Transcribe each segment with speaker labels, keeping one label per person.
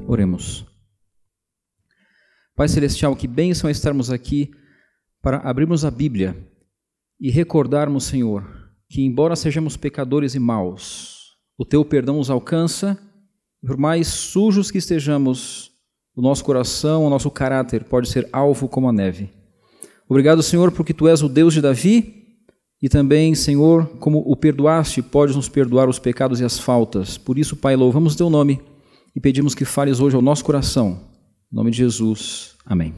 Speaker 1: Oremos. Pai Celestial, que bênção é estarmos aqui para abrirmos a Bíblia e recordarmos, Senhor, que embora sejamos pecadores e maus, o Teu perdão nos alcança, e por mais sujos que estejamos, o nosso coração, o nosso caráter pode ser alvo como a neve. Obrigado, Senhor, porque Tu és o Deus de Davi e também, Senhor, como o perdoaste, podes nos perdoar os pecados e as faltas. Por isso, Pai, louvamos Teu nome e pedimos que fales hoje ao nosso coração. Em nome de Jesus. Amém.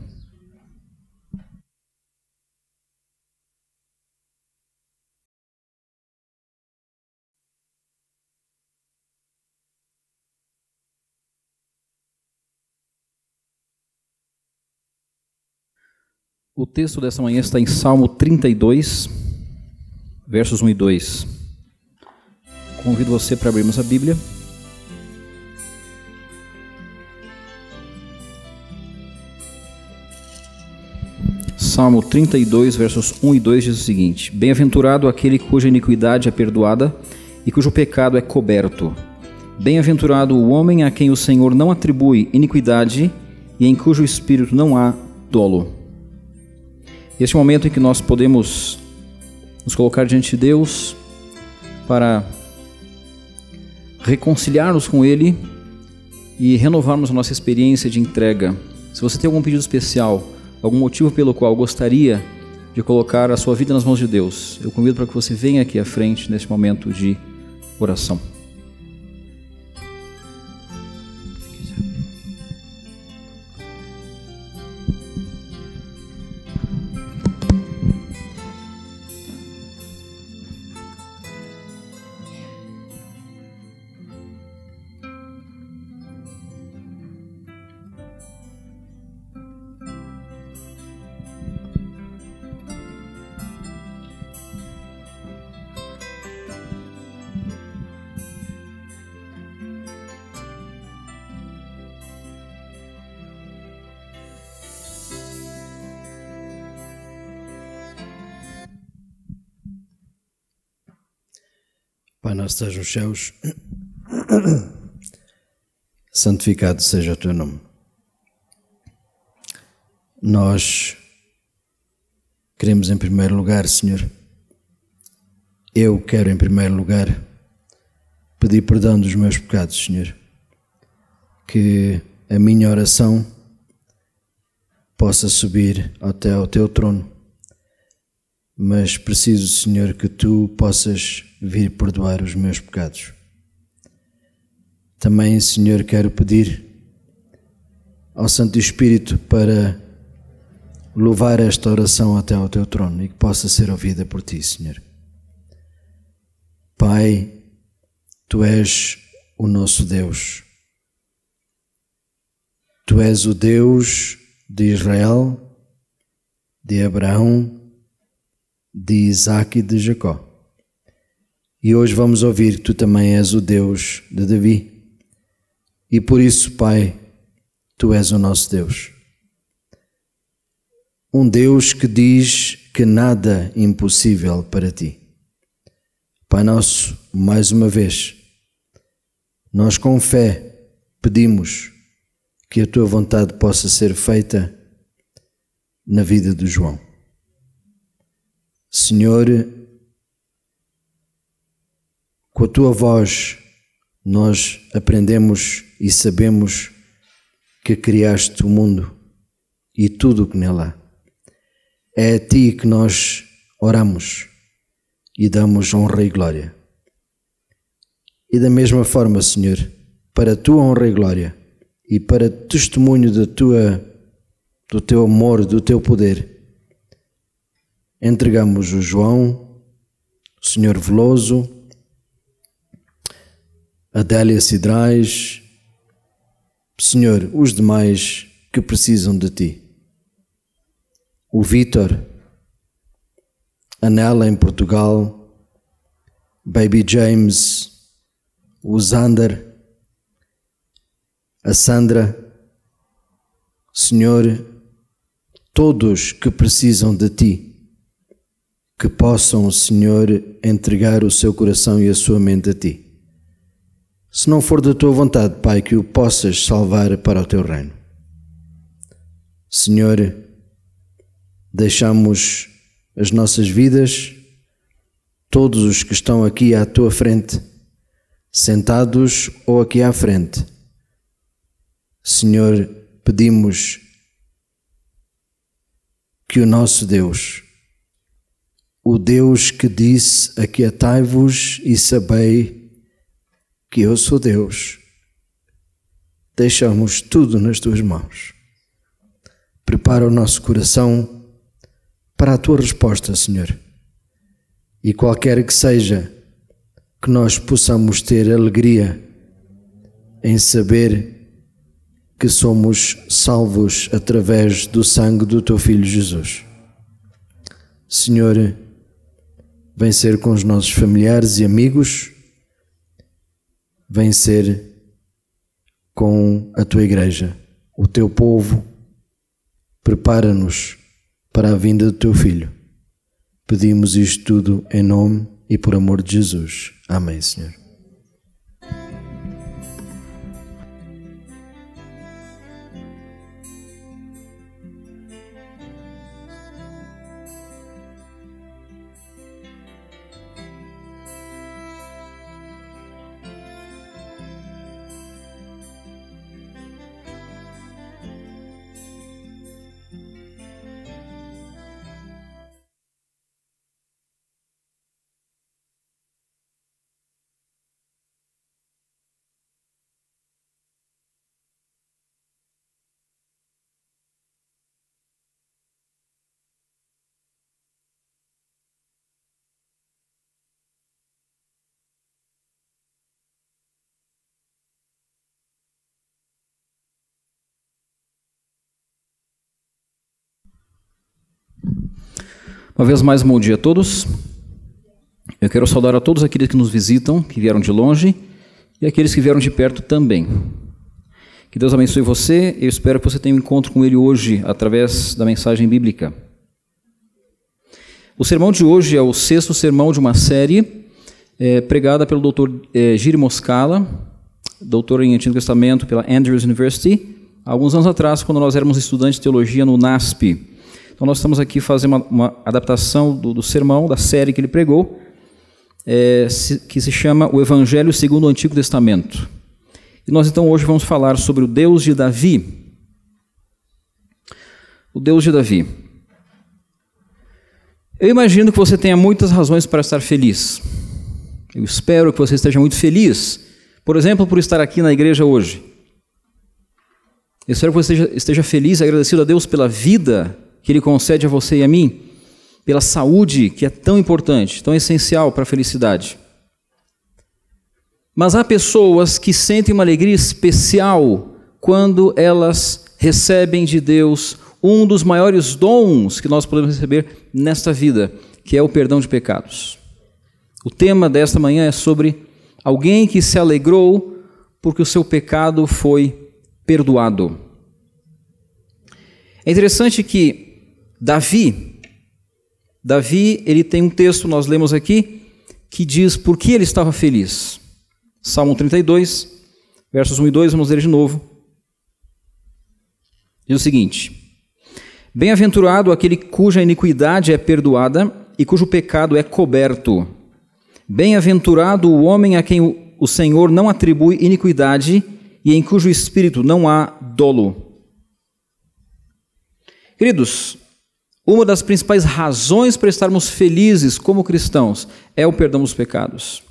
Speaker 1: O texto dessa manhã está em Salmo 32, versos 1 e 2. Convido você para abrirmos a Bíblia. Salmo 32, versos 1 e 2 diz o seguinte: Bem-aventurado aquele cuja iniquidade é perdoada e cujo pecado é coberto. Bem-aventurado o homem a quem o Senhor não atribui iniquidade e em cujo espírito não há dolo. Este é o momento em que nós podemos nos colocar diante de Deus para reconciliar-nos com Ele e renovarmos a nossa experiência de entrega. Se você tem algum pedido especial, algum motivo pelo qual gostaria de colocar a sua vida nas mãos de Deus, eu convido para que você venha aqui à frente neste momento de oração.
Speaker 2: Pai nosso que estás nos céus, santificado seja o teu nome. Nós queremos em primeiro lugar, Senhor, eu quero em primeiro lugar pedir perdão dos meus pecados, Senhor, que a minha oração possa subir até ao teu trono. Mas preciso, Senhor, que Tu possas vir perdoar os meus pecados. Também, Senhor, quero pedir ao Santo Espírito para louvar esta oração até ao Teu trono e que possa ser ouvida por Ti, Senhor. Pai, Tu és o nosso Deus. Tu és o Deus de Israel, de Abraão, de Isaac e de Jacó. E hoje vamos ouvir que Tu também és o Deus de Davi. E por isso, Pai, Tu és o nosso Deus. Um Deus que diz que nada é impossível para Ti. Pai nosso, mais uma vez, nós com fé pedimos que a Tua vontade possa ser feita na vida de João. Senhor, com a Tua voz nós aprendemos e sabemos que criaste o mundo e tudo o que nele há. É a Ti que nós oramos e damos honra e glória. E da mesma forma, Senhor, para a Tua honra e glória e para testemunho do Teu amor, do Teu poder, entregamos o João, o Senhor Veloso, a Délia Cidrais, Senhor, os demais que precisam de Ti. O Vítor, a Nela em Portugal, Baby James, o Zander, a Sandra, Senhor, todos que precisam de Ti, que possam, Senhor, entregar o seu coração e a sua mente a Ti. se não for da tua vontade, Pai, que o possas salvar para o teu reino. Senhor, deixamos as nossas vidas, todos os que estão aqui à tua frente, sentados ou aqui à frente. Senhor, pedimos que o nosso Deus, o Deus que disse: aquietai-vos e sabei que eu sou Deus, deixamos tudo nas tuas mãos. Prepara o nosso coração para a tua resposta, Senhor. E qualquer que seja, que nós possamos ter alegria em saber que somos salvos através do sangue do teu Filho Jesus. Senhor, vem ser com os nossos familiares e amigos, vem ser com a tua igreja, o teu povo. Prepara-nos para a vinda do teu Filho. Pedimos isto tudo em nome e por amor de Jesus. Amém, Senhor.
Speaker 1: Uma vez mais, bom dia a todos. Eu quero saudar a todos aqueles que nos visitam, que vieram de longe, e aqueles que vieram de perto também. Que Deus abençoe você. Eu espero que você tenha um encontro com Ele hoje, através da mensagem bíblica. O sermão de hoje é o 6º sermão de uma série pregada pelo Dr. Giri Moscala, doutor em Antigo Testamento pela Andrews University, há alguns anos atrás, quando nós éramos estudantes de teologia no NASP. Então nós estamos aqui fazendo uma adaptação do sermão, da série que ele pregou, que se chama O Evangelho segundo o Antigo Testamento. E nós então hoje vamos falar sobre o Deus de Davi. O Deus de Davi. Eu imagino que você tenha muitas razões para estar feliz. Eu espero que você esteja muito feliz, por exemplo, por estar aqui na igreja hoje. Eu espero que você esteja feliz e agradecido a Deus pela vida que Ele concede a você e a mim, pela saúde que é tão importante, tão essencial para a felicidade. Mas há pessoas que sentem uma alegria especial quando elas recebem de Deus um dos maiores dons que nós podemos receber nesta vida, que é o perdão de pecados. O tema desta manhã é sobre alguém que se alegrou porque o seu pecado foi perdoado. É interessante que Davi, ele tem um texto, nós lemos aqui, que diz por que ele estava feliz. Salmo 32, versos 1 e 2, vamos ler de novo. Diz o seguinte: Bem-aventurado aquele cuja iniquidade é perdoada e cujo pecado é coberto. Bem-aventurado o homem a quem o Senhor não atribui iniquidade e em cujo espírito não há dolo. Queridos, uma das principais razões para estarmos felizes como cristãos é o perdão dos pecados.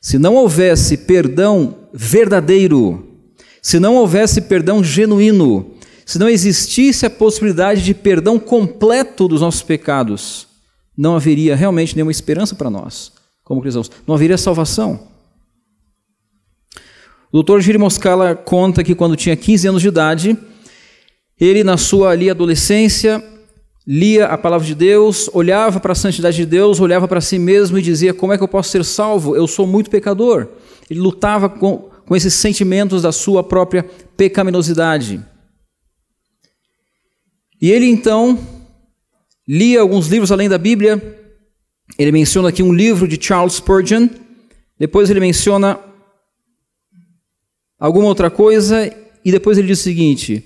Speaker 1: Se não houvesse perdão verdadeiro, se não houvesse perdão genuíno, se não existisse a possibilidade de perdão completo dos nossos pecados, não haveria realmente nenhuma esperança para nós, como cristãos. Não haveria salvação. O Dr. Giri Moscala conta que quando tinha 15 anos de idade, ele na sua adolescência, lia a palavra de Deus, olhava para a santidade de Deus, olhava para si mesmo e dizia: como é que eu posso ser salvo? Eu sou muito pecador. Ele lutava com esses sentimentos da sua própria pecaminosidade. E ele então lia alguns livros além da Bíblia. Ele menciona aqui um livro de Charles Spurgeon. Depois ele menciona alguma outra coisa, e depois ele diz o seguinte: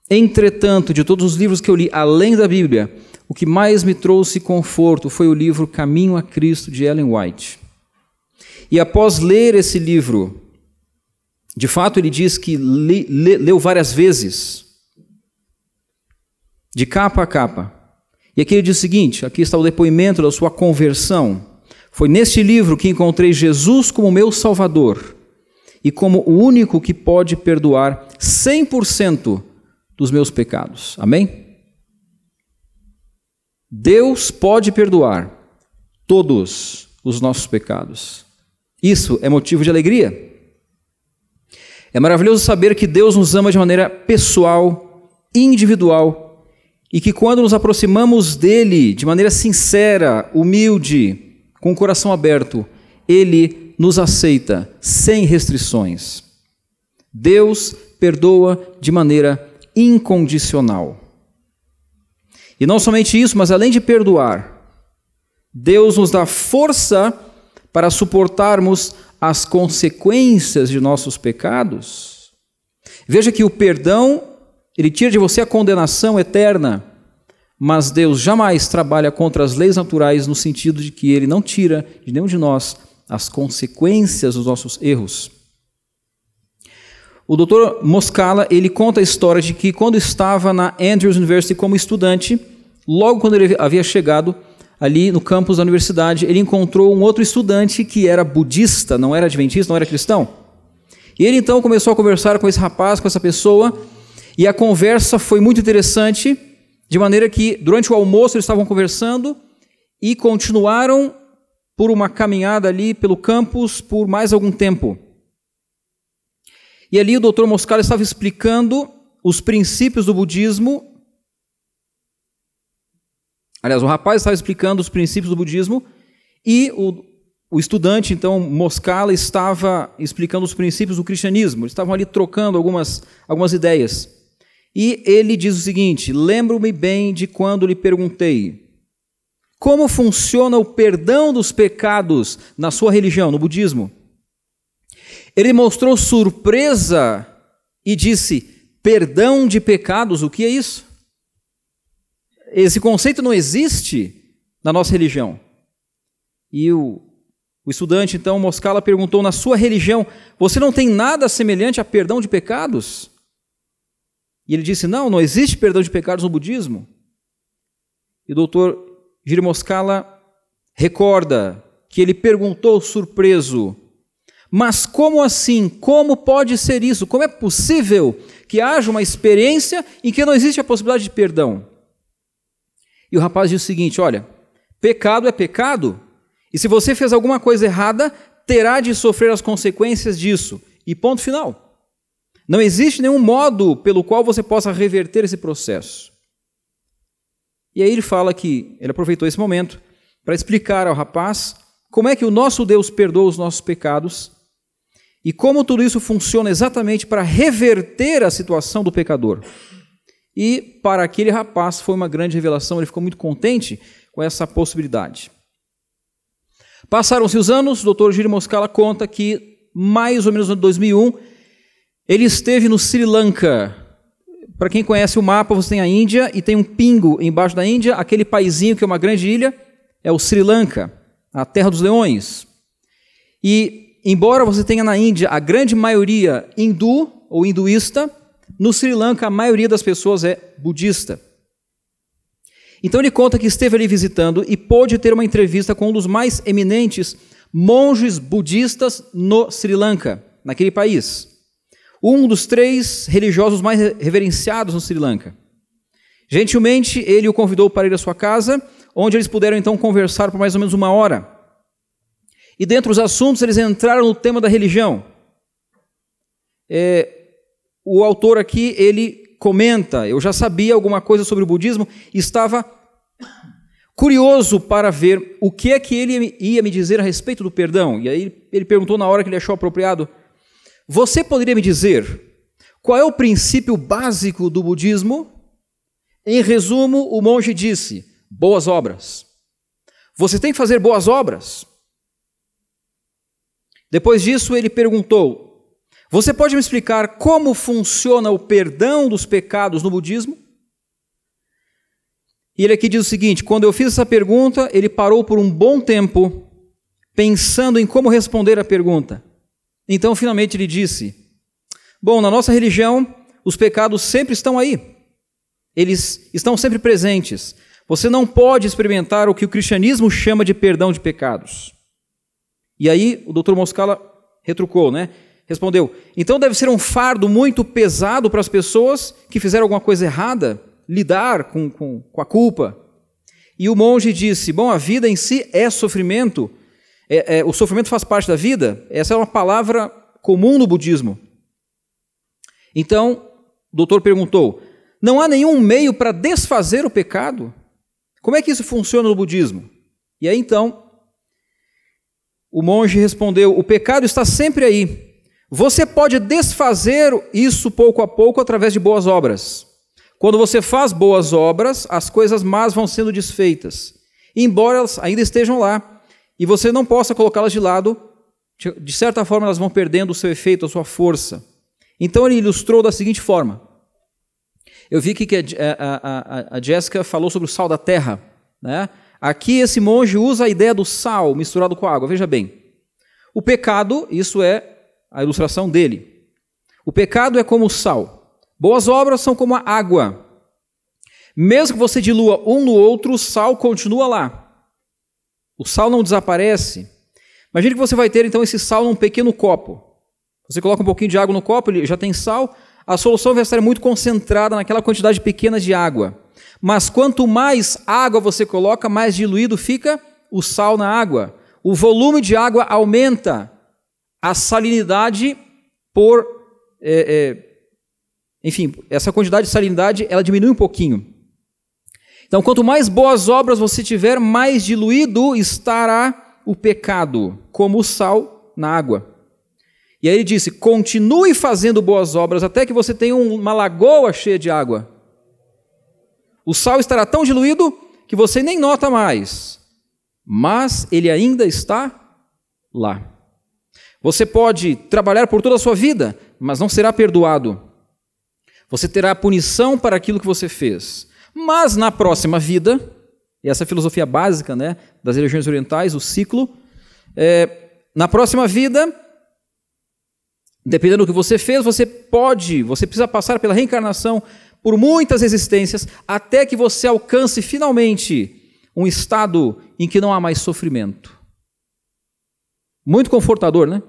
Speaker 1: entretanto, de todos os livros que eu li, além da Bíblia, o que mais me trouxe conforto foi o livro Caminho a Cristo, de Ellen White. E após ler esse livro, de fato ele diz que leu várias vezes, de capa a capa. E aqui ele diz o seguinte, aqui está o depoimento da sua conversão: foi neste livro que encontrei Jesus como meu Salvador e como o único que pode perdoar 100% dos meus pecados. Amém? Deus pode perdoar todos os nossos pecados. Isso é motivo de alegria. É maravilhoso saber que Deus nos ama de maneira pessoal, individual, e que quando nos aproximamos dele de maneira sincera, humilde, com o coração aberto, ele nos aceita sem restrições. Deus perdoa de maneira incondicional. E não somente isso, mas além de perdoar, Deus nos dá força para suportarmos as consequências de nossos pecados. Veja que o perdão, ele tira de você a condenação eterna, mas Deus jamais trabalha contra as leis naturais no sentido de que ele não tira de nenhum de nós as consequências dos nossos erros. O Dr. Moscala, ele conta a história de que quando estava na Andrews University como estudante, logo quando ele havia chegado ali no campus da universidade, ele encontrou um outro estudante que era budista, não era adventista, não era cristão. E ele então começou a conversar com esse rapaz, com essa pessoa, e a conversa foi muito interessante, de maneira que durante o almoço eles estavam conversando e continuaram por uma caminhada ali pelo campus por mais algum tempo. E ali o Dr. Moscala estava explicando os princípios do budismo. Aliás, o rapaz estava explicando os princípios do budismo e o estudante, então, Moscala, estava explicando os princípios do cristianismo. Eles estavam ali trocando algumas ideias. E ele diz o seguinte: lembro-me bem de quando lhe perguntei como funciona o perdão dos pecados na sua religião, no budismo. Ele mostrou surpresa e disse: perdão de pecados, o que é isso? Esse conceito não existe na nossa religião. E o estudante, então, Moscala, perguntou: na sua religião, você não tem nada semelhante a perdão de pecados? E ele disse: não existe perdão de pecados no budismo. E o doutor Giri Moscala recorda que ele perguntou surpreso: mas como assim? Como pode ser isso? Como é possível que haja uma experiência em que não existe a possibilidade de perdão? E o rapaz diz o seguinte: olha, pecado é pecado, e se você fez alguma coisa errada, terá de sofrer as consequências disso. E ponto final. Não existe nenhum modo pelo qual você possa reverter esse processo. E aí ele fala que ele aproveitou esse momento para explicar ao rapaz como é que o nosso Deus perdoa os nossos pecados e como tudo isso funciona exatamente para reverter a situação do pecador. E para aquele rapaz foi uma grande revelação, ele ficou muito contente com essa possibilidade. Passaram-se os anos, o Dr. Giri Moscala conta que mais ou menos no 2001, ele esteve no Sri Lanka. Para quem conhece o mapa, você tem a Índia e tem um pingo embaixo da Índia, aquele paizinho que é uma grande ilha, é o Sri Lanka, a terra dos leões. E embora você tenha na Índia a grande maioria hindu ou hinduísta, no Sri Lanka a maioria das pessoas é budista. Então ele conta que esteve ali visitando e pôde ter uma entrevista com um dos mais eminentes monges budistas no Sri Lanka, naquele país. Um dos 3 religiosos mais reverenciados no Sri Lanka. Gentilmente, ele o convidou para ir à sua casa, onde eles puderam então conversar por mais ou menos 1 hora. E dentre os assuntos, eles entraram no tema da religião. O autor aqui, ele comenta: eu já sabia alguma coisa sobre o budismo e estava curioso para ver o que é que ele ia me dizer a respeito do perdão. E aí ele perguntou na hora que ele achou apropriado: você poderia me dizer qual é o princípio básico do budismo? Em resumo, o monge disse: boas obras. Você tem que fazer boas obras. Depois disso, ele perguntou: Você pode me explicar como funciona o perdão dos pecados no budismo? E ele aqui diz o seguinte: quando eu fiz essa pergunta, ele parou por um bom tempo, pensando em como responder a pergunta. Então, finalmente, ele disse: bom, na nossa religião, os pecados sempre estão aí. Eles estão sempre presentes. Você não pode experimentar o que o cristianismo chama de perdão de pecados. E aí, o Dr. Moscala retrucou, né? Respondeu: então deve ser um fardo muito pesado para as pessoas que fizeram alguma coisa errada lidar com a culpa. E o monge disse: bom, a vida em si é sofrimento, o sofrimento faz parte da vida. Essa é uma palavra comum no budismo. Então, o doutor perguntou: não há nenhum meio para desfazer o pecado? Como é que isso funciona no budismo? E aí então, o monge respondeu: o pecado está sempre aí. Você pode desfazer isso pouco a pouco através de boas obras. Quando você faz boas obras, as coisas más vão sendo desfeitas, embora elas ainda estejam lá, e você não possa colocá-las de lado, de certa forma elas vão perdendo o seu efeito, a sua força. Então ele ilustrou da seguinte forma. Eu vi que a Jéssica falou sobre o sal da terra, né? Aqui esse monge usa a ideia do sal misturado com a água. Veja bem, o pecado, isso é a ilustração dele. O pecado é como o sal. Boas obras são como a água. Mesmo que você dilua um no outro, o sal continua lá. O sal não desaparece. Imagine que você vai ter então esse sal num pequeno copo. Você coloca um pouquinho de água no copo, ele já tem sal, a solução vai estar muito concentrada naquela quantidade pequena de água. Mas quanto mais água você coloca, mais diluído fica o sal na água. O volume de água aumenta. A salinidade enfim, essa quantidade de salinidade, ela diminui um pouquinho. Então, quanto mais boas obras você tiver, mais diluído estará o pecado, como o sal na água. E aí ele disse: continue fazendo boas obras até que você tenha uma lagoa cheia de água. O sal estará tão diluído que você nem nota mais, mas ele ainda está lá. Você pode trabalhar por toda a sua vida, mas não será perdoado. Você terá punição para aquilo que você fez. Mas na próxima vida, e essa é a filosofia básica, né, das religiões orientais, o ciclo, na próxima vida, dependendo do que você fez, você precisa passar pela reencarnação por muitas existências, até que você alcance finalmente um estado em que não há mais sofrimento. Muito confortador, né?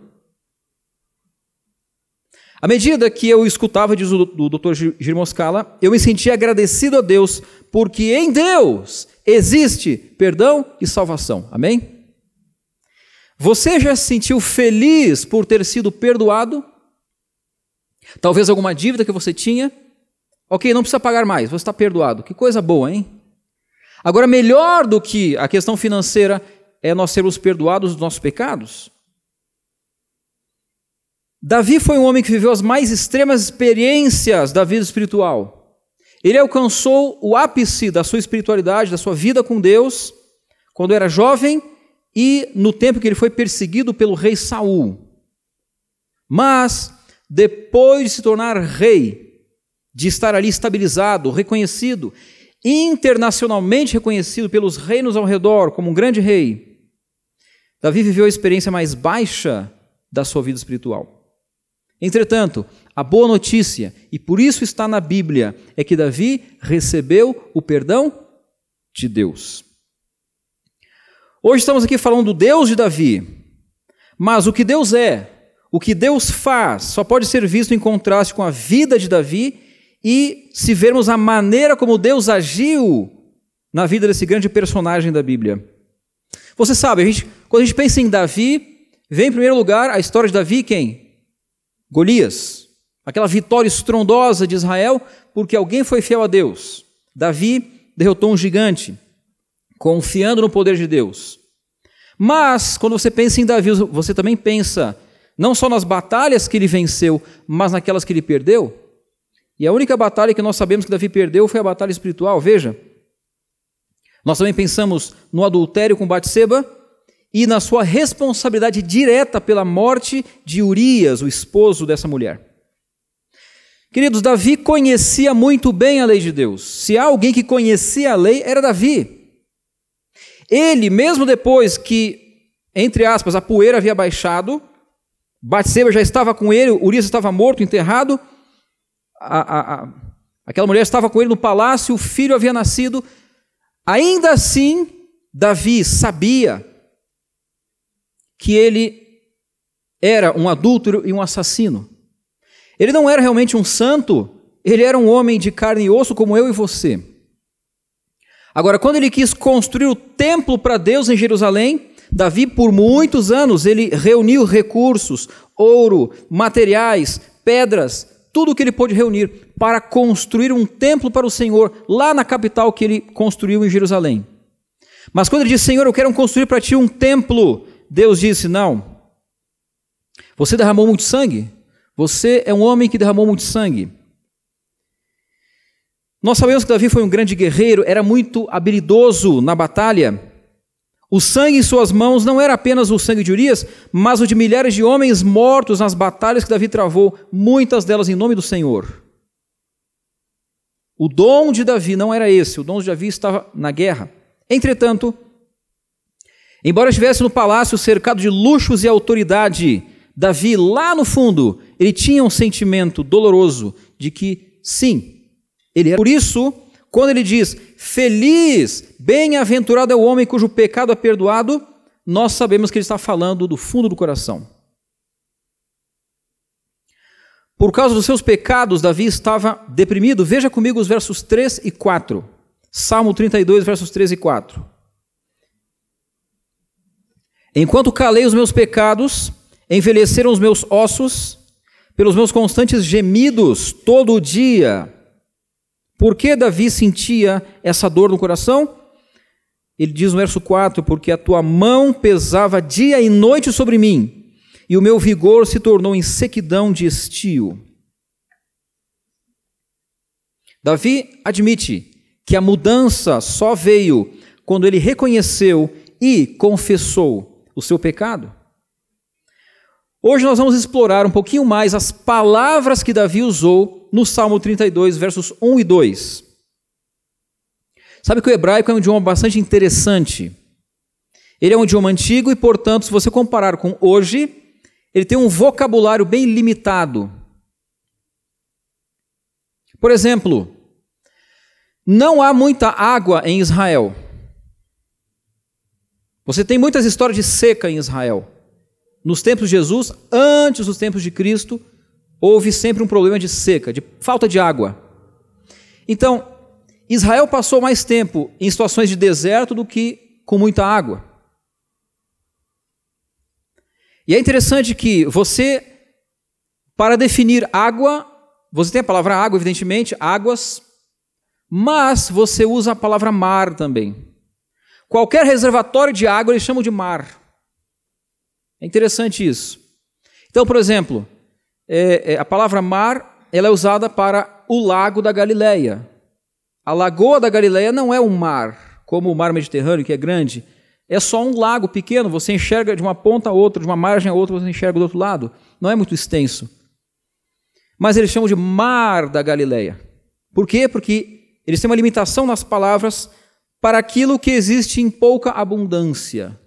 Speaker 1: À medida que eu escutava, diz o Dr. Gir Moscala, eu me sentia agradecido a Deus, porque em Deus existe perdão e salvação. Amém? Você já se sentiu feliz por ter sido perdoado? Talvez alguma dívida que você tinha? Ok, não precisa pagar mais, você está perdoado. Que coisa boa, hein? Agora, melhor do que a questão financeira é nós sermos perdoados dos nossos pecados? Davi foi um homem que viveu as mais extremas experiências da vida espiritual. Ele alcançou o ápice da sua espiritualidade, da sua vida com Deus, quando era jovem e no tempo que ele foi perseguido pelo rei Saul. Mas, depois de se tornar rei, de estar ali estabilizado, reconhecido, internacionalmente reconhecido pelos reinos ao redor como um grande rei, Davi viveu a experiência mais baixa da sua vida espiritual. Entretanto, a boa notícia, e por isso está na Bíblia, é que Davi recebeu o perdão de Deus. Hoje estamos aqui falando do Deus de Davi, mas o que Deus é, o que Deus faz, só pode ser visto em contraste com a vida de Davi e se vermos a maneira como Deus agiu na vida desse grande personagem da Bíblia. Você sabe, quando a gente pensa em Davi, vem em primeiro lugar a história de Davi, quem? Golias, aquela vitória estrondosa de Israel, porque alguém foi fiel a Deus. Davi derrotou um gigante, confiando no poder de Deus. Mas, quando você pensa em Davi, você também pensa não só nas batalhas que ele venceu, mas naquelas que ele perdeu. E a única batalha que nós sabemos que Davi perdeu foi a batalha espiritual, veja. Nós também pensamos no adultério com Batseba, e na sua responsabilidade direta pela morte de Urias, o esposo dessa mulher. Queridos, Davi conhecia muito bem a lei de Deus. Se há alguém que conhecia a lei, era Davi. Ele, mesmo depois que, entre aspas, a poeira havia baixado, Batseba já estava com ele, Urias estava morto, enterrado, aquela mulher estava com ele no palácio, o filho havia nascido. Ainda assim, Davi sabia que ele era um adúltero e um assassino. Ele não era realmente um santo, ele era um homem de carne e osso como eu e você. Agora, quando ele quis construir o templo para Deus em Jerusalém, Davi, por muitos anos, ele reuniu recursos, ouro, materiais, pedras, tudo o que ele pôde reunir para construir um templo para o Senhor, lá na capital que ele construiu em Jerusalém. Mas quando ele disse, Senhor, eu quero construir para ti um templo, Deus disse, não, você derramou muito sangue, você é um homem que derramou muito sangue. Nós sabemos que Davi foi um grande guerreiro, era muito habilidoso na batalha. O sangue em suas mãos não era apenas o sangue de Urias, mas o de milhares de homens mortos nas batalhas que Davi travou, muitas delas em nome do Senhor. O dom de Davi não era esse, o dom de Davi estava na guerra. Entretanto, embora estivesse no palácio cercado de luxos e autoridade, Davi, lá no fundo, ele tinha um sentimento doloroso de que, sim, ele era. Por isso, quando ele diz, feliz, bem-aventurado é o homem cujo pecado é perdoado, nós sabemos que ele está falando do fundo do coração. Por causa dos seus pecados, Davi estava deprimido. Veja comigo os versos 3 e 4. Salmo 32, versos 3 e 4. Enquanto calei os meus pecados, envelheceram os meus ossos, pelos meus constantes gemidos todo o dia. Por que Davi sentia essa dor no coração? Ele diz no verso 4, porque a tua mão pesava dia e noite sobre mim, e o meu vigor se tornou em sequidão de estio. Davi admite que a mudança só veio quando ele reconheceu e confessou o seu pecado. Hoje nós vamos explorar um pouquinho mais as palavras que Davi usou no Salmo 32, versos 1 e 2. Sabe que o hebraico é um idioma bastante interessante. Ele é um idioma antigo e, portanto, se você comparar com hoje, ele tem um vocabulário bem limitado. Por exemplo, não há muita água em Israel. Você tem muitas histórias de seca em Israel. Nos tempos de Jesus, antes dos tempos de Cristo, houve sempre um problema de seca, de falta de água. Então, Israel passou mais tempo em situações de deserto do que com muita água. E é interessante que você, para definir água, você tem a palavra água, evidentemente, águas, mas você usa a palavra mar também. Qualquer reservatório de água eles chamam de mar. É interessante isso. Então, por exemplo, a palavra mar ela é usada para o lago da Galileia. A lagoa da Galileia não é um mar, como o mar Mediterrâneo, que é grande. É só um lago pequeno, você enxerga de uma ponta a outra, de uma margem a outra, você enxerga do outro lado. Não é muito extenso. Mas eles chamam de mar da Galileia. Por quê? Porque eles têm uma limitação nas palavras para aquilo que existe em pouca abundância.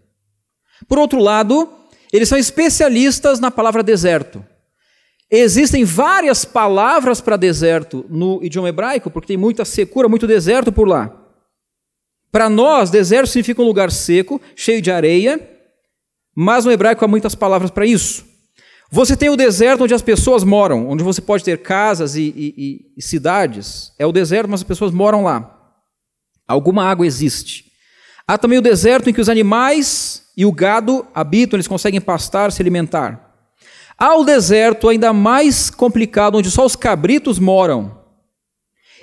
Speaker 1: Por outro lado, eles são especialistas na palavra deserto. Existem várias palavras para deserto no idioma hebraico, porque tem muita secura, muito deserto por lá. Para nós, deserto significa um lugar seco, cheio de areia, mas no hebraico há muitas palavras para isso. Você tem o deserto onde as pessoas moram, onde você pode ter casas e cidades. É o deserto, mas as pessoas moram lá. Alguma água existe. Há também o deserto em que os animais e o gado habitam, eles conseguem pastar, se alimentar. Há o deserto ainda mais complicado, onde só os cabritos moram.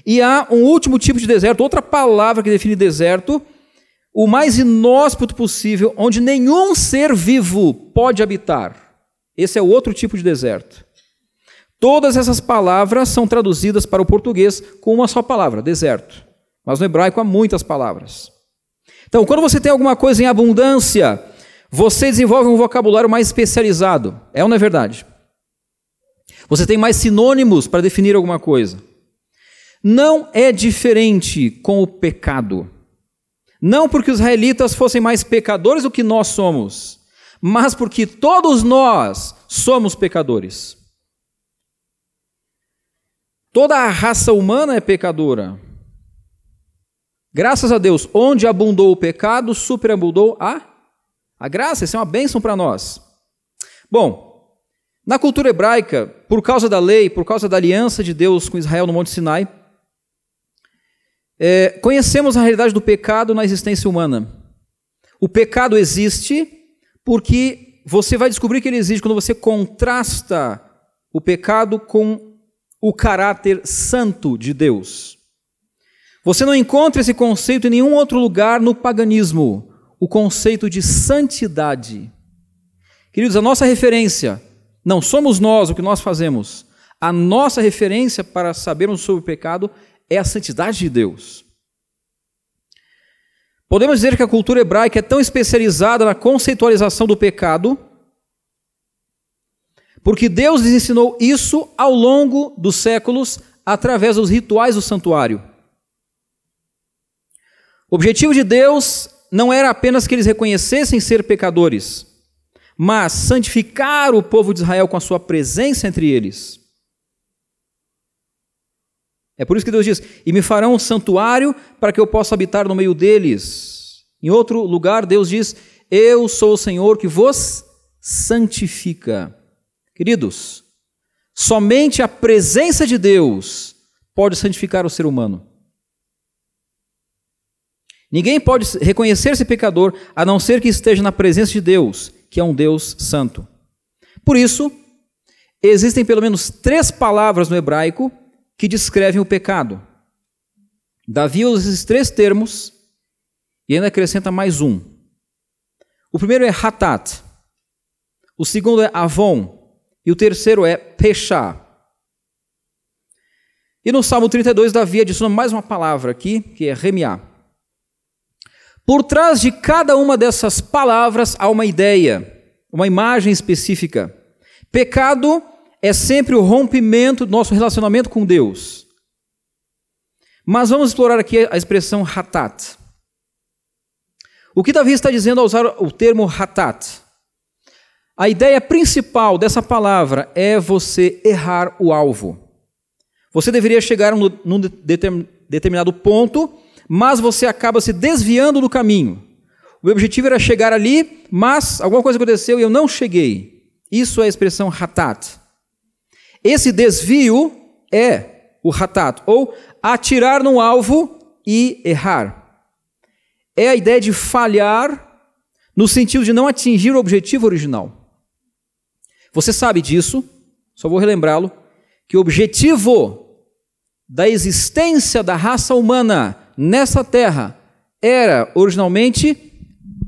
Speaker 1: E há um último tipo de deserto, outra palavra que define deserto, o mais inóspito possível, onde nenhum ser vivo pode habitar. Esse é o outro tipo de deserto. Todas essas palavras são traduzidas para o português com uma só palavra, deserto. Mas no hebraico há muitas palavras. Então, quando você tem alguma coisa em abundância, você desenvolve um vocabulário mais especializado. É ou não é verdade? Você tem mais sinônimos para definir alguma coisa. Não é diferente com o pecado. Não porque os israelitas fossem mais pecadores do que nós somos, mas porque todos nós somos pecadores. Toda a raça humana é pecadora. Graças a Deus, onde abundou o pecado, superabundou a graça. Isso é uma bênção para nós. Bom, na cultura hebraica, por causa da lei, por causa da aliança de Deus com Israel no Monte Sinai, conhecemos a realidade do pecado na existência humana. O pecado existe porque você vai descobrir que ele existe quando você contrasta o pecado com o caráter santo de Deus. Você não encontra esse conceito em nenhum outro lugar no paganismo, o conceito de santidade. Queridos, a nossa referência, não somos nós o que nós fazemos, a nossa referência para sabermos sobre o pecado é a santidade de Deus. Podemos dizer que a cultura hebraica é tão especializada na conceitualização do pecado, porque Deus lhes ensinou isso ao longo dos séculos, através dos rituais do santuário. O objetivo de Deus não era apenas que eles reconhecessem ser pecadores, mas santificar o povo de Israel com a sua presença entre eles. É por isso que Deus diz, e me farão um santuário para que eu possa habitar no meio deles. Em outro lugar, Deus diz, eu sou o Senhor que vos santifica. Queridos, somente a presença de Deus pode santificar o ser humano. Ninguém pode reconhecer-se pecador a não ser que esteja na presença de Deus, que é um Deus santo. Por isso, existem pelo menos 3 palavras no hebraico que descrevem o pecado. Davi usa esses 3 termos e ainda acrescenta mais um. O primeiro é hatat, o segundo é avon e o terceiro é peshá. E no Salmo 32, Davi adiciona mais uma palavra aqui, que é remiá. Por trás de cada uma dessas palavras há uma ideia, uma imagem específica. Pecado é sempre o rompimento do nosso relacionamento com Deus. Mas vamos explorar aqui a expressão hatat. O que Davi está dizendo ao usar o termo hatat? A ideia principal dessa palavra é você errar o alvo. Você deveria chegar num determinado ponto, mas você acaba se desviando do caminho. O meu objetivo era chegar ali, mas alguma coisa aconteceu e eu não cheguei. Isso é a expressão hatat. Esse desvio é o hatat, ou atirar no alvo e errar. É a ideia de falhar no sentido de não atingir o objetivo original. Você sabe disso, só vou relembrá-lo, que o objetivo da existência da raça humana nessa terra era, originalmente,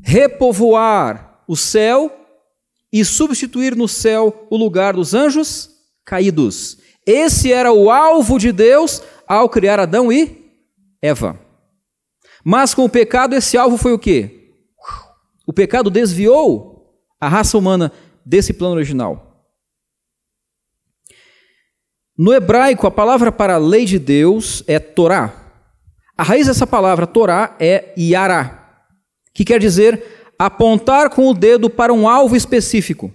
Speaker 1: repovoar o céu e substituir no céu o lugar dos anjos caídos. Esse era o alvo de Deus ao criar Adão e Eva. Mas com o pecado, esse alvo foi o quê? O pecado desviou a raça humana desse plano original. No hebraico, a palavra para a lei de Deus é Torá. A raiz dessa palavra, Torá, é Yará, que quer dizer apontar com o dedo para um alvo específico.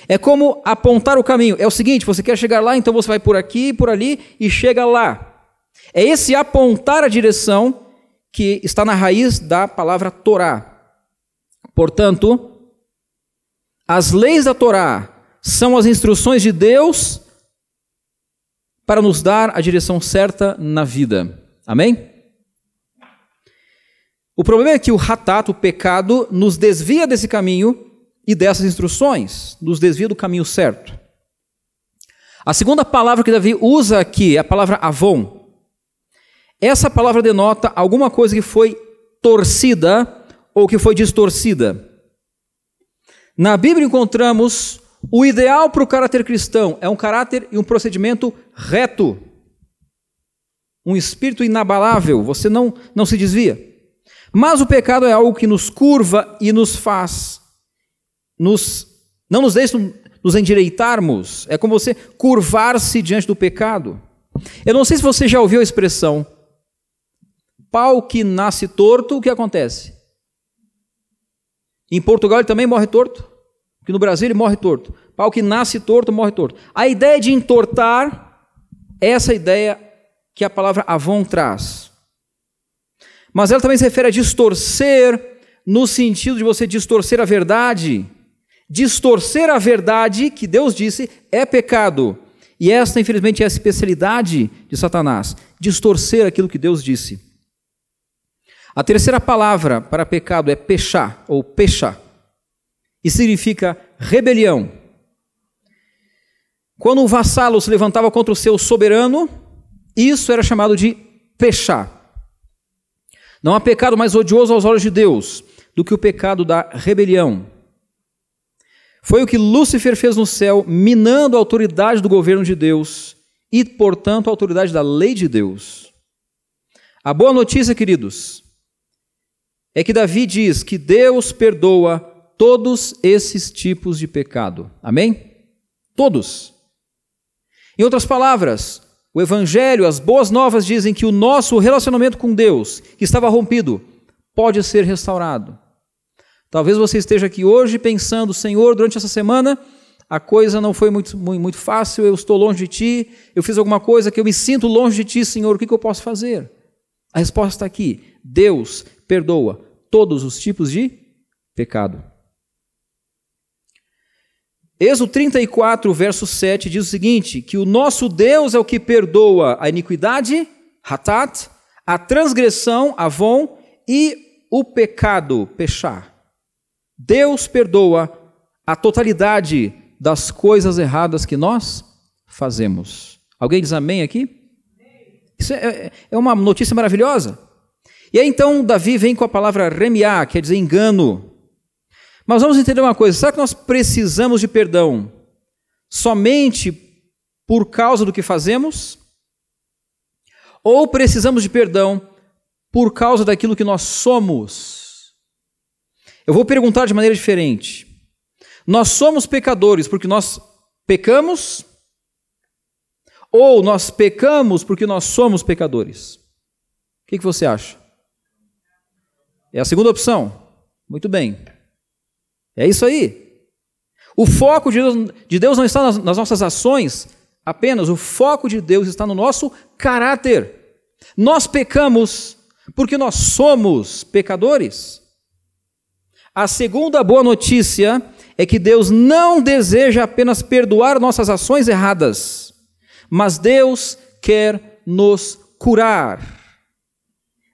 Speaker 1: É como apontar o caminho. É o seguinte, você quer chegar lá, então você vai por aqui, por ali e chega lá. É esse apontar a direção que está na raiz da palavra Torá. Portanto, as leis da Torá são as instruções de Deus para nos dar a direção certa na vida. Amém? O problema é que o hatat, o pecado, nos desvia desse caminho e dessas instruções, nos desvia do caminho certo. A segunda palavra que Davi usa aqui é a palavra avon. Essa palavra denota alguma coisa que foi torcida ou que foi distorcida. Na Bíblia encontramos o ideal para o caráter cristão, é um caráter e um procedimento reto. Um espírito inabalável, você não se desvia. Mas o pecado é algo que nos curva e nos faz não nos deixe nos endireitarmos. É como você curvar-se diante do pecado. Eu não sei se você já ouviu a expressão: pau que nasce torto, o que acontece? Em Portugal ele também morre torto, porque no Brasil ele morre torto. Pau que nasce torto, morre torto. A ideia de entortar é essa ideia que a palavra avon traz. Mas ela também se refere a distorcer, no sentido de você distorcer a verdade. Distorcer a verdade que Deus disse é pecado. E esta, infelizmente, é a especialidade de Satanás, distorcer aquilo que Deus disse. A terceira palavra para pecado é pechá, ou pechá, e significa rebelião. Quando um vassalo se levantava contra o seu soberano, isso era chamado de pechá. Não há pecado mais odioso aos olhos de Deus do que o pecado da rebelião. Foi o que Lúcifer fez no céu, minando a autoridade do governo de Deus e, portanto, a autoridade da lei de Deus. A boa notícia, queridos, é que Davi diz que Deus perdoa todos esses tipos de pecado. Amém? Todos. Em outras palavras, o Evangelho, as boas novas dizem que o nosso relacionamento com Deus, que estava rompido, pode ser restaurado. Talvez você esteja aqui hoje pensando: Senhor, durante essa semana a coisa não foi muito fácil, eu estou longe de Ti, eu fiz alguma coisa que eu me sinto longe de Ti, Senhor, o que eu posso fazer? A resposta está aqui: Deus perdoa todos os tipos de pecado. Êxodo 34, verso 7 diz o seguinte: que o nosso Deus é o que perdoa a iniquidade, hatat, a transgressão, avon, e o pecado, pechá. Deus perdoa a totalidade das coisas erradas que nós fazemos. Alguém diz amém aqui? Isso é uma notícia maravilhosa. E aí então Davi vem com a palavra remiá, quer dizer engano. Mas vamos entender uma coisa: será que nós precisamos de perdão somente por causa do que fazemos? Ou precisamos de perdão por causa daquilo que nós somos? Eu vou perguntar de maneira diferente. Nós somos pecadores porque nós pecamos? Ou nós pecamos porque nós somos pecadores? O que você acha? É a segunda opção. Muito bem. É isso aí. O foco de Deus não está nas nossas ações apenas, o foco de Deus está no nosso caráter. Nós pecamos porque nós somos pecadores. A segunda boa notícia é que Deus não deseja apenas perdoar nossas ações erradas, mas Deus quer nos curar.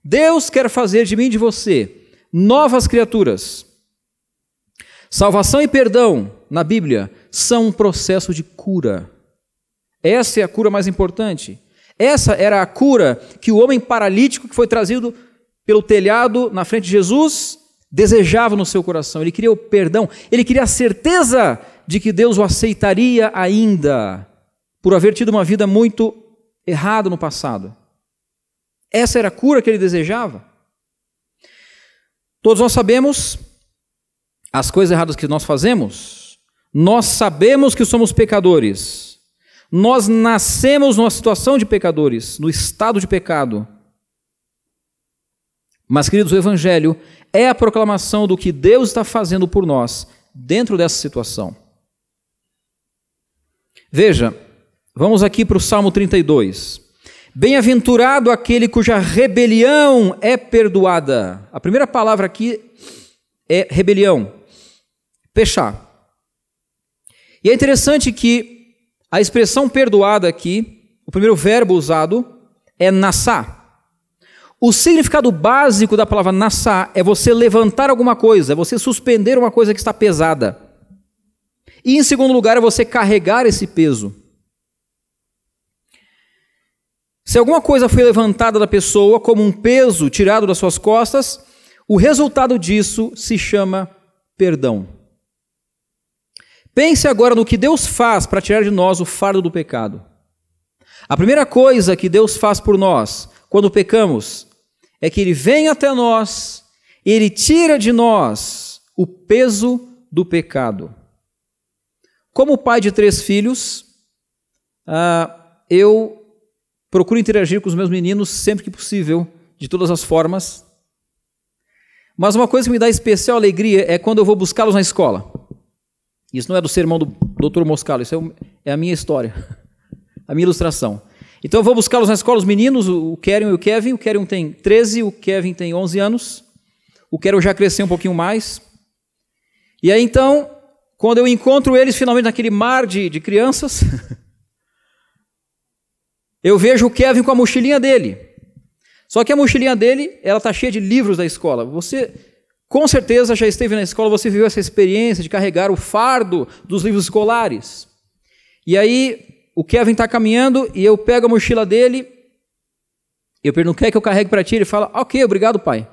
Speaker 1: Deus quer fazer de mim e de você novas criaturas. Salvação e perdão, na Bíblia, são um processo de cura. Essa é a cura mais importante. Essa era a cura que o homem paralítico que foi trazido pelo telhado na frente de Jesus desejava no seu coração. Ele queria o perdão, ele queria a certeza de que Deus o aceitaria ainda, por haver tido uma vida muito errada no passado. Essa era a cura que ele desejava. Todos nós sabemos as coisas erradas que nós fazemos. Nós sabemos que somos pecadores. Nós nascemos numa situação de pecadores, no estado de pecado. Mas, queridos, o Evangelho é a proclamação do que Deus está fazendo por nós dentro dessa situação. Veja, vamos aqui para o Salmo 32. Bem-aventurado aquele cuja rebelião é perdoada. A primeira palavra aqui é rebelião, pechá. E é interessante que a expressão perdoada aqui, o primeiro verbo usado é nassá. O significado básico da palavra nassá é você levantar alguma coisa, é você suspender uma coisa que está pesada. E em segundo lugar é você carregar esse peso. Se alguma coisa foi levantada da pessoa como um peso tirado das suas costas, o resultado disso se chama perdão. Pense agora no que Deus faz para tirar de nós o fardo do pecado. A primeira coisa que Deus faz por nós quando pecamos é que Ele vem até nós e Ele tira de nós o peso do pecado. Como pai de 3 filhos, eu procuro interagir com os meus meninos sempre que possível, de todas as formas. Mas uma coisa que me dá especial alegria é quando eu vou buscá-los na escola. Isso não é do sermão do Dr. Moscalo, isso é a minha história, a minha ilustração. Então eu vou buscá-los na escola, os meninos, o Keren e o Kevin. O Keren tem 13, o Kevin tem 11 anos. O Keren já cresceu um pouquinho mais. E aí então, quando eu encontro eles finalmente naquele mar de crianças, eu vejo o Kevin com a mochilinha dele. Só que a mochilinha dele, ela está cheia de livros da escola. Você, com certeza, já esteve na escola, você viveu essa experiência de carregar o fardo dos livros escolares. E aí, o Kevin está caminhando e eu pego a mochila dele, eu pergunto, quer que eu carregue para ti? Ele fala, ok, obrigado, pai.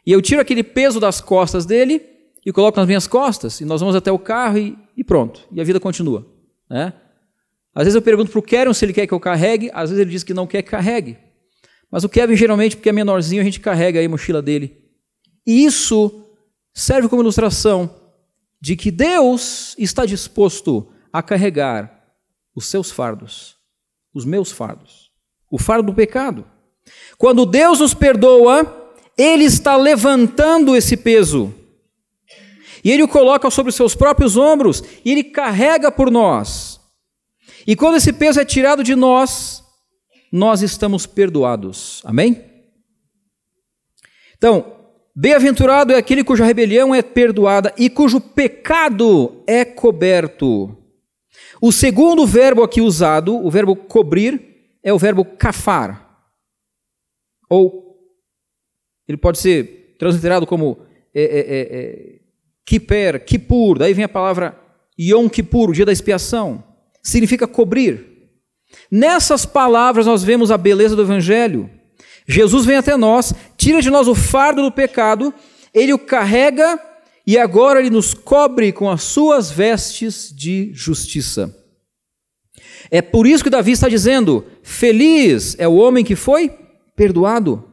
Speaker 1: E eu tiro aquele peso das costas dele e coloco nas minhas costas, e nós vamos até o carro e pronto. E a vida continua, né? Às vezes eu pergunto para o Keren se ele quer que eu carregue, às vezes ele diz que não quer que carregue. Mas o Kevin, geralmente, porque é menorzinho, a gente carrega aí a mochila dele. E isso serve como ilustração de que Deus está disposto a carregar os seus fardos, os meus fardos, o fardo do pecado. Quando Deus nos perdoa, Ele está levantando esse peso. E Ele o coloca sobre os seus próprios ombros, e Ele carrega por nós. E quando esse peso é tirado de nós, nós estamos perdoados. Amém? Então, bem-aventurado é aquele cuja rebelião é perdoada e cujo pecado é coberto. O segundo verbo aqui usado, o verbo cobrir, é o verbo kafar. Ou ele pode ser transliterado como kiper, kipur, daí vem a palavra Yom Kippur, o dia da expiação. Significa cobrir. Nessas palavras nós vemos a beleza do Evangelho. Jesus vem até nós, tira de nós o fardo do pecado, Ele o carrega e agora Ele nos cobre com as suas vestes de justiça. É por isso que Davi está dizendo, feliz é o homem que foi perdoado.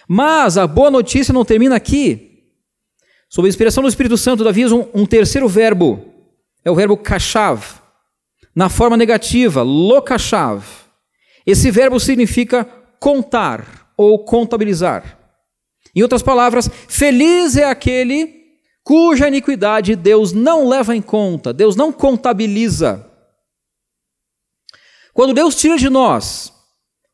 Speaker 1: Mas a boa notícia não termina aqui. Sob a inspiração do Espírito Santo, Davi usa um terceiro verbo, é o verbo kashav, na forma negativa, lokashav. Esse verbo significa contar ou contabilizar. Em outras palavras, feliz é aquele cuja iniquidade Deus não leva em conta, Deus não contabiliza. Quando Deus tira de nós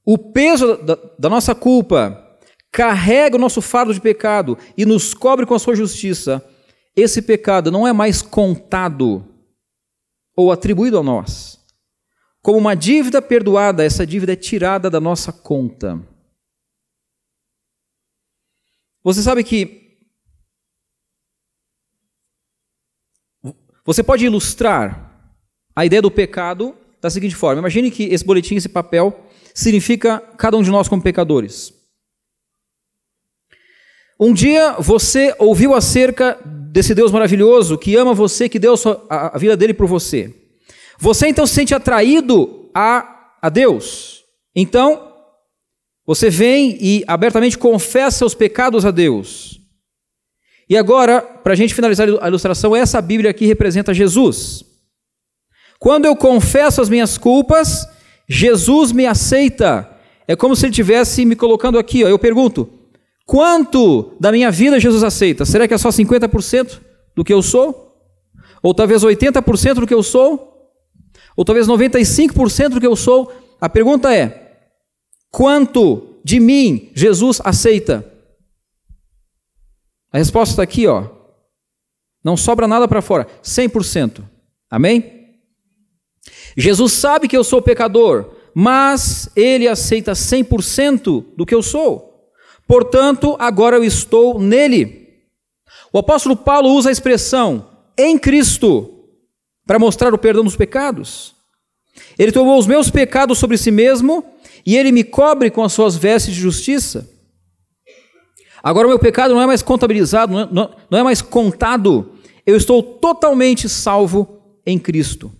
Speaker 1: o peso da nossa culpa, carrega o nosso fardo de pecado e nos cobre com a sua justiça, esse pecado não é mais contado ou atribuído a nós. Como uma dívida perdoada, essa dívida é tirada da nossa conta. Você sabe que você pode ilustrar a ideia do pecado da seguinte forma. Imagine que esse boletim, esse papel, significa cada um de nós como pecadores. Um dia você ouviu acerca desse Deus maravilhoso que ama você, que deu a vida dele por você. Você então se sente atraído a Deus. Então, você vem e abertamente confessa seus pecados a Deus. E agora, para a gente finalizar a ilustração, essa Bíblia aqui representa Jesus. Quando eu confesso as minhas culpas, Jesus me aceita. É como se Ele estivesse me colocando aqui. Eu pergunto, quanto da minha vida Jesus aceita? Será que é só 50% do que eu sou? Ou talvez 80% do que eu sou? Ou talvez 95% do que eu sou? A pergunta é, quanto de mim Jesus aceita? A resposta está aqui, ó. Não sobra nada para fora, 100%. Amém? Jesus sabe que eu sou pecador, mas Ele aceita 100% do que eu sou. Portanto, agora eu estou nele. O apóstolo Paulo usa a expressão em Cristo para mostrar o perdão dos pecados. Ele tomou os meus pecados sobre si mesmo e Ele me cobre com as suas vestes de justiça. Agora o meu pecado não é mais contabilizado, não é mais contado. Eu estou totalmente salvo em Cristo.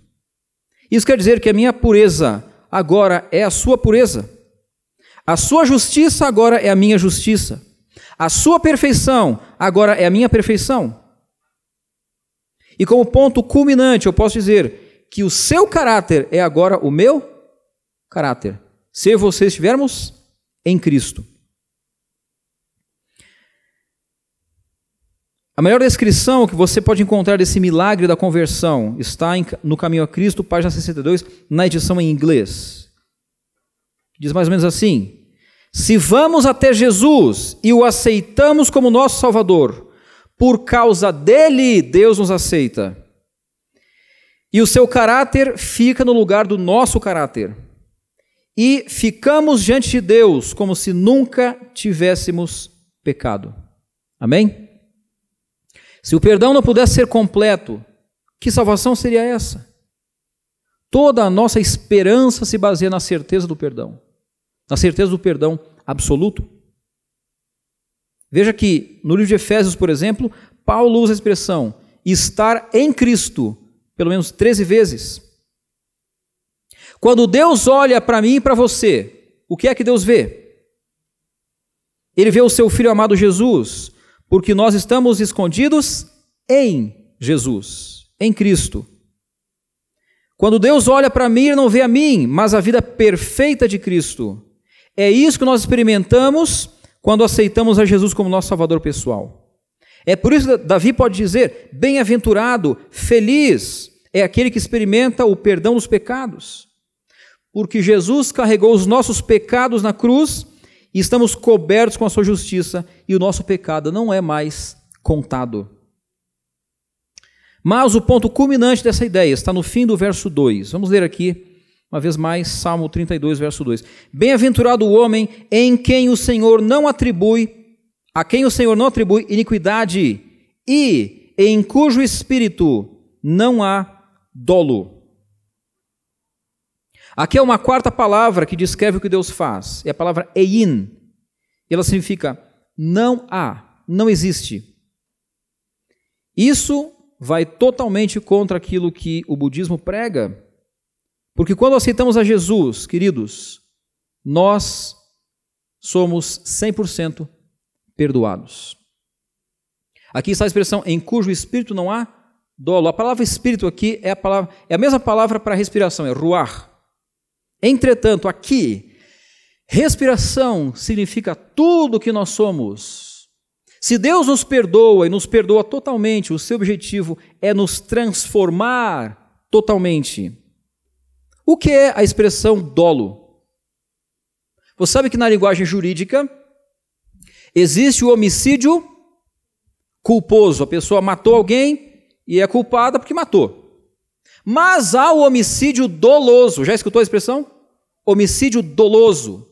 Speaker 1: Isso quer dizer que a minha pureza agora é a sua pureza. A sua justiça agora é a minha justiça. A sua perfeição agora é a minha perfeição. E como ponto culminante, eu posso dizer que o seu caráter é agora o meu caráter, se você estivermos em Cristo. A melhor descrição que você pode encontrar desse milagre da conversão está no Caminho a Cristo, página 62, na edição em inglês. Diz mais ou menos assim: se vamos até Jesus e o aceitamos como nosso Salvador, por causa dele, Deus nos aceita. E o seu caráter fica no lugar do nosso caráter. E ficamos diante de Deus como se nunca tivéssemos pecado. Amém? Se o perdão não pudesse ser completo, que salvação seria essa? Toda a nossa esperança se baseia na certeza do perdão. Na certeza do perdão absoluto. Veja que no livro de Efésios, por exemplo, Paulo usa a expressão estar em Cristo, pelo menos 13 vezes. Quando Deus olha para mim e para você, o que é que Deus vê? Ele vê o seu Filho amado Jesus, porque nós estamos escondidos em Jesus, em Cristo. Quando Deus olha para mim, Ele não vê a mim, mas a vida perfeita de Cristo. É isso que nós experimentamos quando aceitamos a Jesus como nosso Salvador pessoal. É por isso que Davi pode dizer, bem-aventurado, feliz é aquele que experimenta o perdão dos pecados. Porque Jesus carregou os nossos pecados na cruz e estamos cobertos com a sua justiça e o nosso pecado não é mais contado. Mas o ponto culminante dessa ideia está no fim do verso 2. Vamos ler aqui, uma vez mais, Salmo 32, verso 2. Bem-aventurado o homem a quem o Senhor não atribui iniquidade e em cujo espírito não há dolo. Aqui é uma quarta palavra que descreve o que Deus faz. É a palavra ein. Ela significa não há, não existe. Isso vai totalmente contra aquilo que o budismo prega. Porque quando aceitamos a Jesus, queridos, nós somos 100% perdoados. Aqui está a expressão em cujo espírito não há dolo. A palavra espírito aqui é a mesma palavra para respiração, é ruar. Entretanto, aqui, respiração significa tudo o que nós somos. Se Deus nos perdoa e nos perdoa totalmente, o seu objetivo é nos transformar totalmente. O que é a expressão dolo? Você sabe que na linguagem jurídica existe o homicídio culposo. A pessoa matou alguém e é culpada porque matou. Mas há o homicídio doloso. Já escutou a expressão? Homicídio doloso.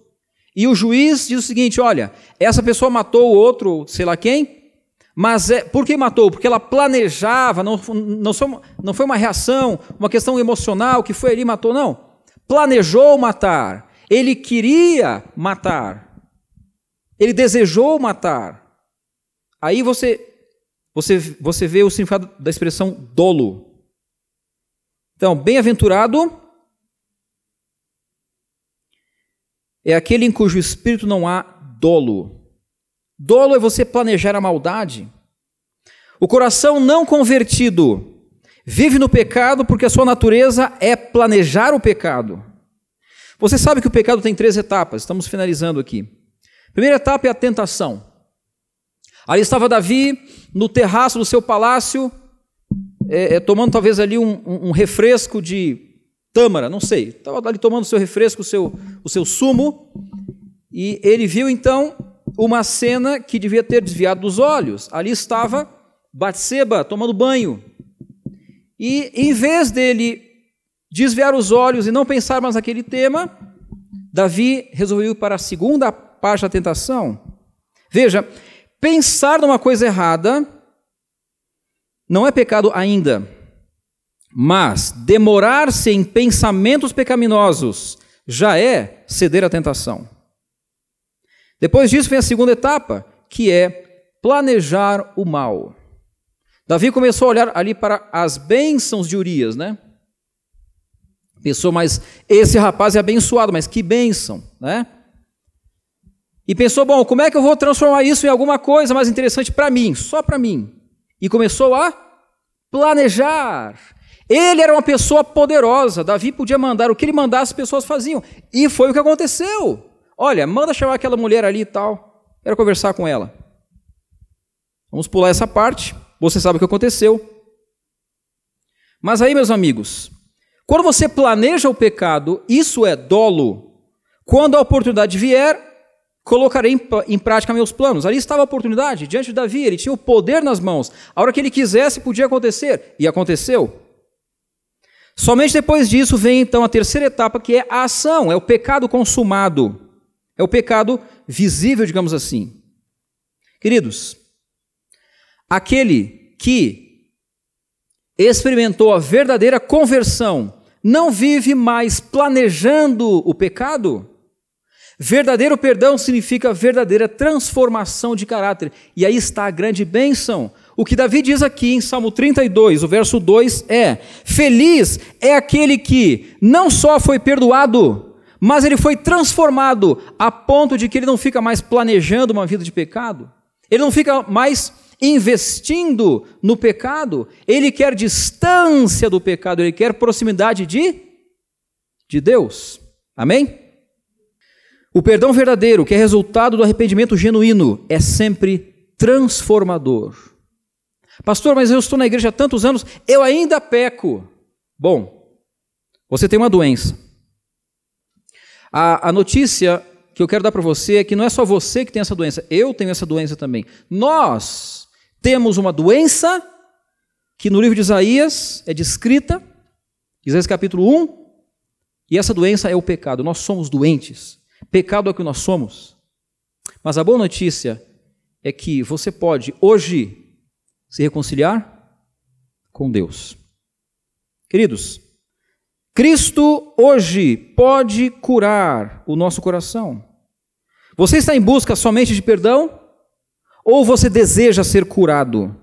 Speaker 1: E o juiz diz o seguinte, olha, essa pessoa matou o outro, sei lá quem, mas por que matou? Porque ela planejava, não foi uma reação, uma questão emocional que foi ali e matou, não. Planejou matar. Ele queria matar. Ele desejou matar. Aí você vê o significado da expressão dolo. Então, bem-aventurado é aquele em cujo espírito não há dolo. Dolo é você planejar a maldade. O coração não convertido vive no pecado porque a sua natureza é planejar o pecado. Você sabe que o pecado tem 3 etapas, estamos finalizando aqui. A primeira etapa é a tentação. Ali estava Davi no terraço do seu palácio, tomando talvez ali um refresco de tâmara, não sei. Estava ali tomando o seu refresco, o seu sumo, e ele viu então uma cena que devia ter desviado dos olhos. Ali estava Batseba tomando banho. E em vez dele desviar os olhos e não pensar mais naquele tema, Davi resolveu ir para a segunda parte da tentação. Veja, pensar numa coisa errada não é pecado ainda, mas demorar-se em pensamentos pecaminosos já é ceder à tentação. Depois disso vem a segunda etapa, que é planejar o mal. Davi começou a olhar ali para as bênçãos de Urias, né? Pensou, mas esse rapaz é abençoado, mas que bênção, né? E pensou, bom, como é que eu vou transformar isso em alguma coisa mais interessante para mim, só para mim? E começou a planejar. Ele era uma pessoa poderosa. Davi podia mandar o que ele mandasse, as pessoas faziam. E foi o que aconteceu. Olha, manda chamar aquela mulher ali e tal. Quero conversar com ela. Vamos pular essa parte. Você sabe o que aconteceu. Mas aí, meus amigos, quando você planeja o pecado, isso é dolo. Quando a oportunidade vier, colocarei em prática meus planos. Ali estava a oportunidade, diante de Davi, ele tinha o poder nas mãos. A hora que ele quisesse, podia acontecer. E aconteceu. Somente depois disso vem então a terceira etapa, que é a ação, é o pecado consumado. É o pecado visível, digamos assim. Queridos, aquele que experimentou a verdadeira conversão não vive mais planejando o pecado. Verdadeiro perdão significa verdadeira transformação de caráter. E aí está a grande bênção. O que Davi diz aqui em Salmo 32, o verso 2 é: feliz é aquele que não só foi perdoado, mas ele foi transformado a ponto de que ele não fica mais planejando uma vida de pecado. Ele não fica mais investindo no pecado. Ele quer distância do pecado, ele quer proximidade de Deus. Amém? O perdão verdadeiro, que é resultado do arrependimento genuíno, é sempre transformador. Pastor, mas eu estou na igreja há tantos anos, eu ainda peco. Bom, você tem uma doença. A notícia que eu quero dar para você é que não é só você que tem essa doença, eu tenho essa doença também. Nós temos uma doença que no livro de Isaías é descrita, Isaías capítulo 1, e essa doença é o pecado. Nós somos doentes. Pecado é o que nós somos. Mas a boa notícia é que você pode hoje se reconciliar com Deus. Queridos, Cristo hoje pode curar o nosso coração. Você está em busca somente de perdão? Ou você deseja ser curado?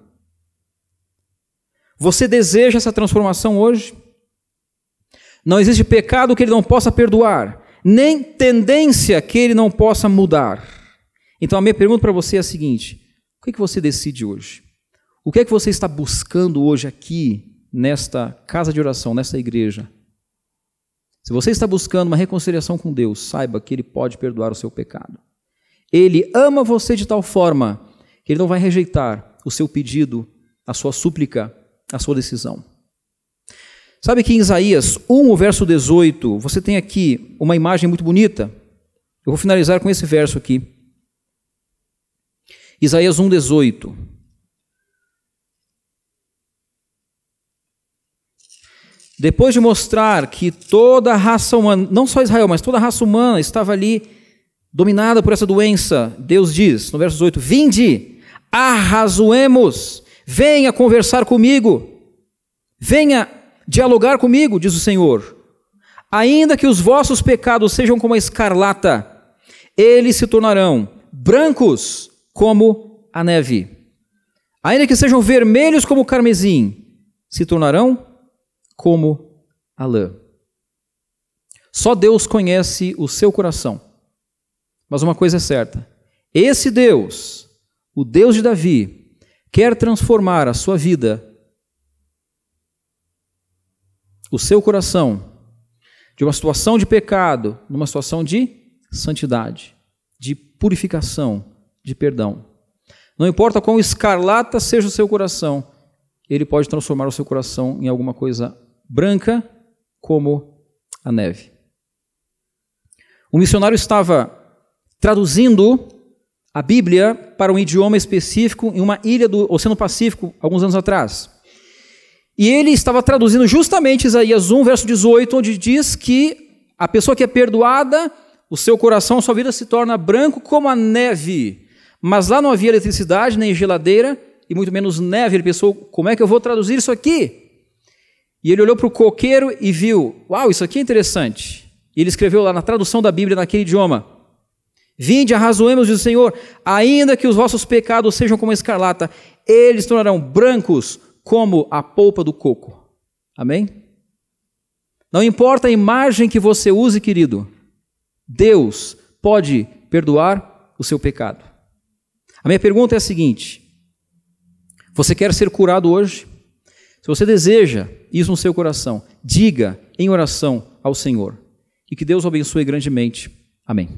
Speaker 1: Você deseja essa transformação hoje? Não existe pecado que ele não possa perdoar, nem tendência que ele não possa mudar. Então a minha pergunta para você é a seguinte: o que você decide hoje? O que é que você está buscando hoje aqui, nesta casa de oração, nesta igreja? Se você está buscando uma reconciliação com Deus, saiba que Ele pode perdoar o seu pecado. Ele ama você de tal forma que Ele não vai rejeitar o seu pedido, a sua súplica, a sua decisão. Sabe que em Isaías 1, o verso 18, você tem aqui uma imagem muito bonita. Eu vou finalizar com esse verso aqui. Isaías 1, 18. Depois de mostrar que toda a raça humana, não só Israel, mas toda a raça humana estava ali dominada por essa doença, Deus diz, no verso 18, vinde, arrazoemos, venha conversar comigo, venha dialogar comigo, diz o Senhor. Ainda que os vossos pecados sejam como a escarlata, eles se tornarão brancos como a neve. Ainda que sejam vermelhos como o carmesim, se tornarão como a lã. Só Deus conhece o seu coração. Mas uma coisa é certa: esse Deus, o Deus de Davi, quer transformar a sua vida, o seu coração, de uma situação de pecado, numa situação de santidade, de purificação, de perdão. Não importa quão escarlata seja o seu coração, Ele pode transformar o seu coração em alguma coisa branca como a neve. Um missionário estava traduzindo a Bíblia para um idioma específico em uma ilha do Oceano Pacífico, alguns anos atrás. E ele estava traduzindo justamente Isaías 1, verso 18, onde diz que a pessoa que é perdoada, o seu coração, a sua vida se torna branco como a neve. Mas lá não havia eletricidade, nem geladeira, e muito menos neve. Ele pensou, como é que eu vou traduzir isso aqui? E ele olhou para o coqueiro e viu, uau, isso aqui é interessante. E ele escreveu lá na tradução da Bíblia, naquele idioma, vinde, arrazoemos, diz o Senhor, ainda que os vossos pecados sejam como a escarlata, eles se tornarão brancos como a polpa do coco. Amém? Não importa a imagem que você use, querido, Deus pode perdoar o seu pecado. A minha pergunta é a seguinte: você quer ser curado hoje? Se você deseja isso no seu coração, diga em oração ao Senhor. E que Deus o abençoe grandemente. Amém.